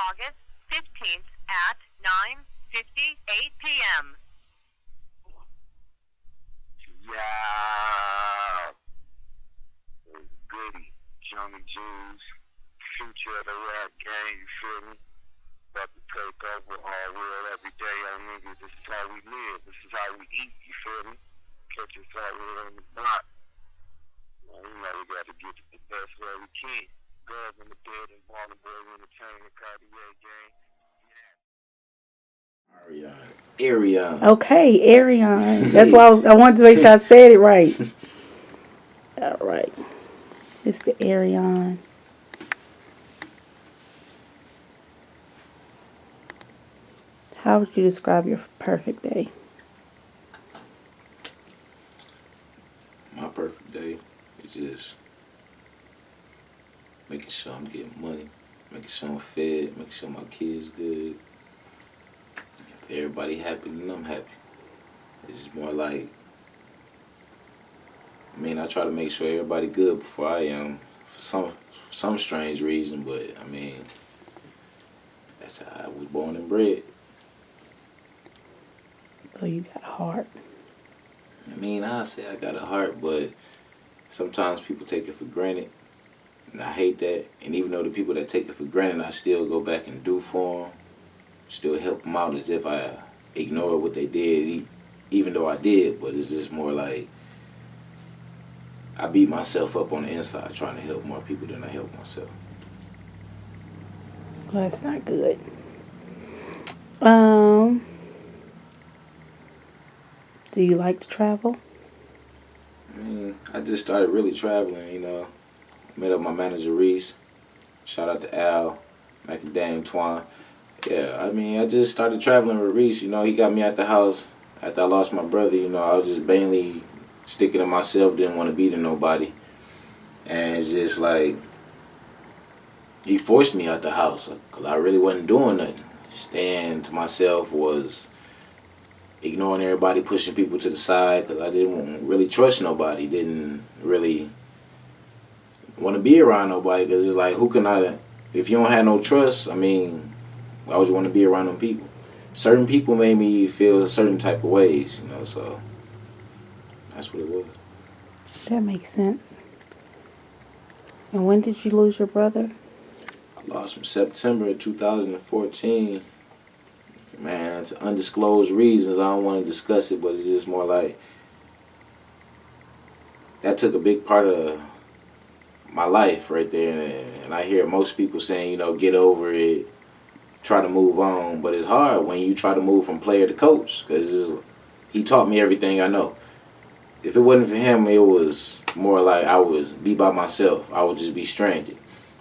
August 15th at 9:58 p.m. Yeah. Goody. Johnny Jews. Future of the rap game, you feel me? About to take over Awl Real every day, y'all niggas. This is how we live. This is how we eat, you feel me? Catch us out here on the block. Well, you know we got to get the best way we can. Girls in the bed and Baltimore Boys Entertainment, Cartier gang. Arion. Okay, Arion. That's why I wanted to make sure I said it right. All right. It's the Arion. How would you describe your perfect day? My perfect day is just making sure I'm getting money, making sure I'm fed, making sure my kids good. If everybody happy, then I'm happy. It's just more like, I try to make sure everybody good before I am, for some strange reason, but that's how I was born and bred. So you got a heart. I say I got a heart, but sometimes people take it for granted, and I hate that. And even though the people that take it for granted, I still go back and do for them, still help them out as if I ignore what they did, even though I did. But it's just more like I beat myself up on the inside trying to help more people than I help myself. Well, that's not good. Do you like to travel? I just started really traveling, Met up my manager, Reese. Shout out to Al, Macadam, Twan. Yeah, I just started traveling with Reese. He got me at the house after I lost my brother. I was just mainly sticking to myself, didn't want to be to nobody. And it's just like, he forced me out the house because I really wasn't doing nothing. Staying to myself was ignoring everybody, pushing people to the side because I didn't really trust nobody, didn't really want to be around nobody because it's like, if you don't have no trust, why would you want to be around them people? Certain people made me feel certain type of ways, so that's what it was. That makes sense. And when did you lose your brother? I lost him September of 2014. It's undisclosed reasons. I don't want to discuss it, but it's just more like that took a big part of my life right there. And I hear most people saying, get over it, try to move on. But it's hard when you try to move from player to coach because he taught me everything I know. If it wasn't for him, it was more like I would be by myself. I would just be stranded.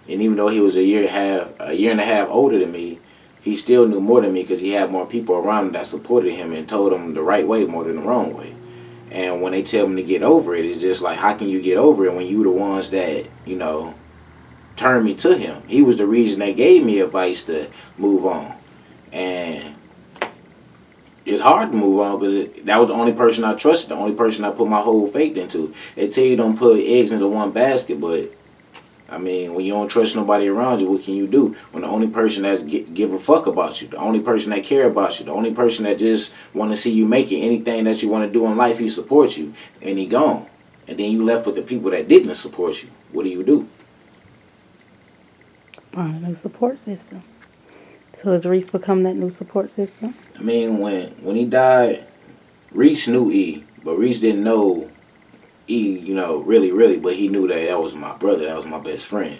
And even though he was a year and a half older than me, he still knew more than me because he had more people around him that supported him and told him the right way more than the wrong way. And when they tell him to get over it, it's just like, how can you get over it when you the ones that, turned me to him? He was the reason they gave me advice to move on. And it's hard to move on because that was the only person I trusted, the only person I put my whole faith into. They tell you don't put eggs into one basket, but when you don't trust nobody around you, what can you do? When the only person that give a fuck about you, the only person that care about you, the only person that just want to see you make it, anything that you want to do in life, he supports you, and he gone. And then you left with the people that didn't support you. What do? Find a new support system. So has Reese become that new support system? When he died, Reese knew E, but Reese didn't know E, really, but he knew that was my brother, that was my best friend.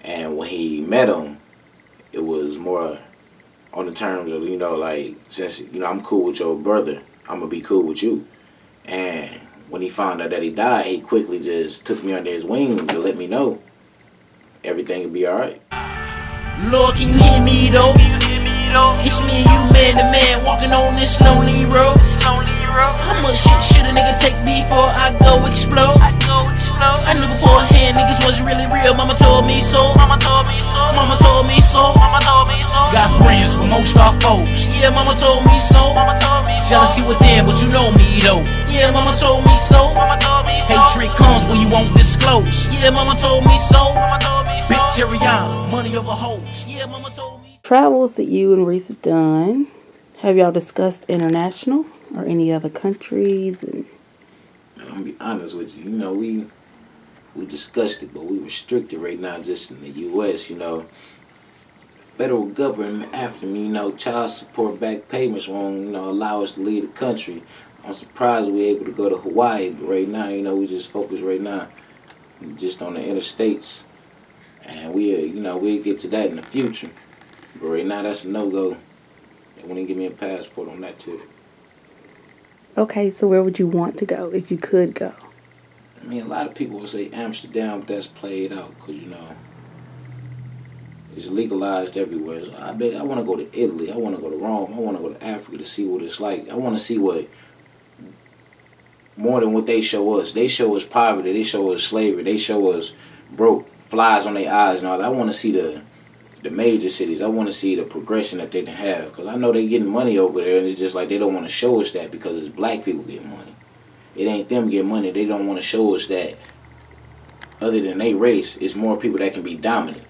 And when he met him, it was more on the terms of, since, I'm cool with your brother, I'm going to be cool with you. And when he found out that he died, he quickly just took me under his wing to let me know everything would be all right. Lord, can you hear me though? It's me and you, man to man, walking on this lonely road. How much shit should a nigga take before I go explode? I knew beforehand niggas wasn't really real. Mama told me so. Mama told me so. Got friends, but most are foes. Yeah, mama told me so. Jealousy within, but you know me though. Yeah, mama told me so. Hatred comes when you won't disclose. Yeah, mama told me so. Big Jerry on, money over hoes. Yeah, mama told me so. travels that you and Reese have done, have y'all discussed international or any other countries? And I'm gonna be honest with you. You know, we discussed it, but we restricted right now just in the U.S. You know, federal government after me. You know, child support back payments won't allow us to leave the country. I'm surprised we're able to go to Hawaii, but right now, we just focus right now just on the interstates, and we'll get to that in the future. But right now, that's a no-go. They wouldn't give me a passport on that too. okay, so where would you want to go if you could go? I mean, a lot of people will say Amsterdam, but that's played out because, it's legalized everywhere. So I want to go to Italy. I want to go to Rome. I want to go to Africa to see what it's like. I want to see what, more than what they show us. They show us poverty. They show us slavery. They show us broke, flies on their eyes and all that. I want to see the major cities. I want to see the progression that they can have because I know they're getting money over there, and it's just like they don't want to show us that because it's black people getting money. It ain't them getting money. They don't want to show us that other than their race, it's more people that can be dominant.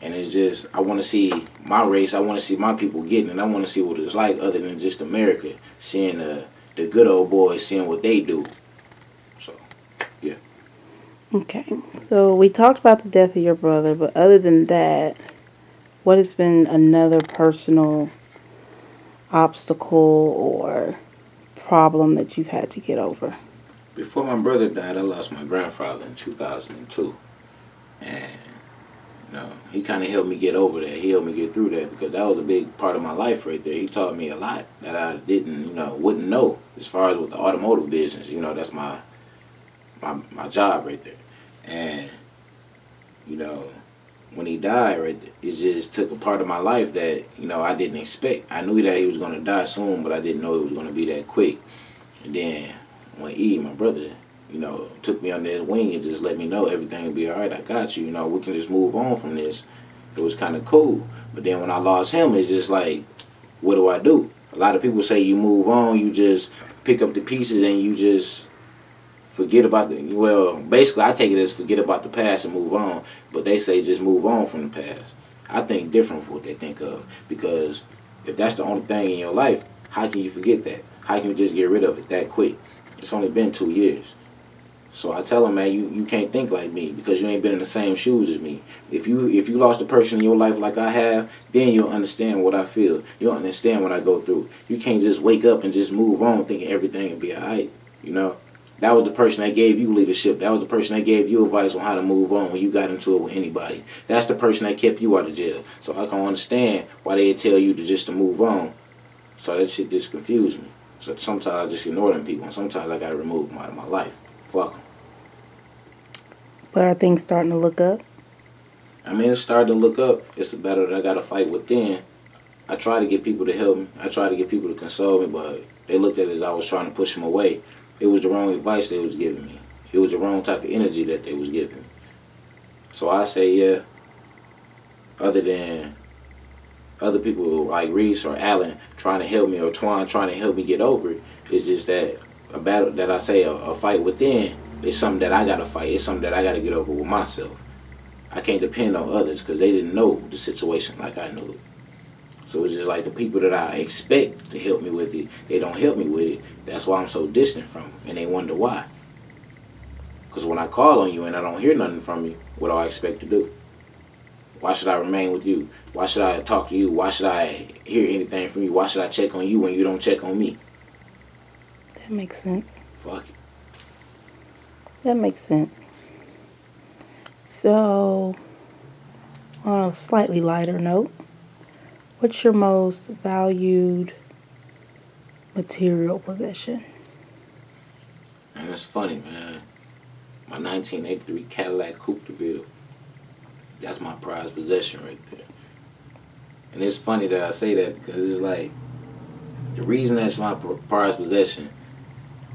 And it's just, I want to see my race. I want to see my people getting it. I want to see what it's like other than just America, seeing the good old boys, seeing what they do. So, yeah. Okay, so we talked about the death of your brother, but other than that, what has been another personal obstacle or problem that you've had to get over? Before my brother died, I lost my grandfather in 2002. And, he kind of helped me get over that. He helped me get through that because that was a big part of my life right there. He taught me a lot that I didn't, wouldn't know as far as with the automotive business. That's my job right there. And, when he died, right, it just took a part of my life that, I didn't expect. I knew that he was going to die soon, but I didn't know it was going to be that quick. And then when my brother, took me under his wing and just let me know everything will be all right. I got you. We can just move on from this. It was kind of cool. But then when I lost him, it's just like, what do I do? A lot of people say you move on, you just pick up the pieces and you just forget about basically I take it as forget about the past and move on. But they say just move on from the past. I think different from what they think of. Because if that's the only thing in your life, how can you forget that? How can you just get rid of it that quick? It's only been 2 years. So I tell them, man, you can't think like me because you ain't been in the same shoes as me. If you lost a person in your life like I have, then you'll understand what I feel. You'll understand what I go through. You can't just wake up and just move on thinking everything will be all right, That was the person that gave you leadership. That was the person that gave you advice on how to move on when you got into it with anybody. That's the person that kept you out of jail. So I can understand why they tell you to move on. So that shit just confused me. So sometimes I just ignore them people, and sometimes I got to remove them out of my life. Fuck them. But are things starting to look up? I mean, it's starting to look up. It's the battle that I got to fight within. I try to get people to help me. I try to get people to console me, but they looked at it as I was trying to push them away. It was the wrong advice they was giving me. It was the wrong type of energy that they was giving me. So I say, yeah, other than other people like Reese or Allen trying to help me or Twan trying to help me get over it, it's just that a battle that I say a fight within is something that I got to fight. It's something that I got to get over with myself. I can't depend on others because they didn't know the situation like I knew it. So it's just like the people that I expect to help me with it, they don't help me with it. That's why I'm so distant from them, and they wonder why. Because when I call on you and I don't hear nothing from you, what do I expect to do? Why should I remain with you? Why should I talk to you? Why should I hear anything from you? Why should I check on you when you don't check on me? That makes sense. Fuck it. That makes sense. So, on a slightly lighter note, what's your most valued material possession? And it's funny, man. My 1983 Cadillac Coupe de Ville. That's my prized possession right there. And it's funny that I say that because it's like, the reason that's my prized possession,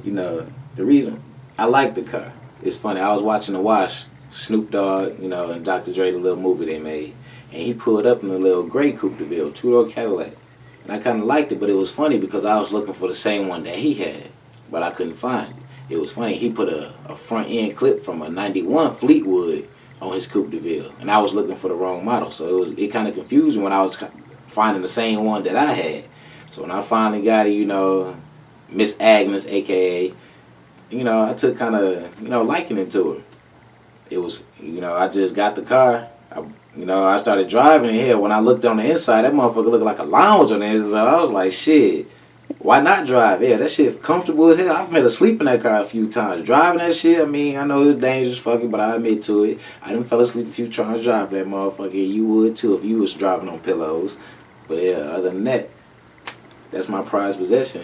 the reason I like the car. It's funny, I was watching The Wash, Snoop Dogg, and Dr. Dre, the little movie they made. And he pulled up in a little gray Coupe de Ville, two-door Cadillac. And I kind of liked it, but it was funny because I was looking for the same one that he had, but I couldn't find it. It was funny, he put a front end clip from a 91 Fleetwood on his Coupe de Ville, and I was looking for the wrong model. So it kind of confused me when I was finding the same one that I had. So when I finally got it, you know, Miss Agnes, aka, you know, I took kind of, you know, liking it to her. It was, you know, I just got the car. I started driving it here. When I looked on the inside, that motherfucker looked like a lounge on the inside. I was like, shit, why not drive? Yeah, that shit comfortable as hell. I've been asleep in that car a few times. Driving that shit, I mean, I know it's dangerous fucking, but I admit to it. I done fell asleep a few times driving that motherfucker. You would too if you was driving on pillows. But yeah, other than that, that's my prized possession.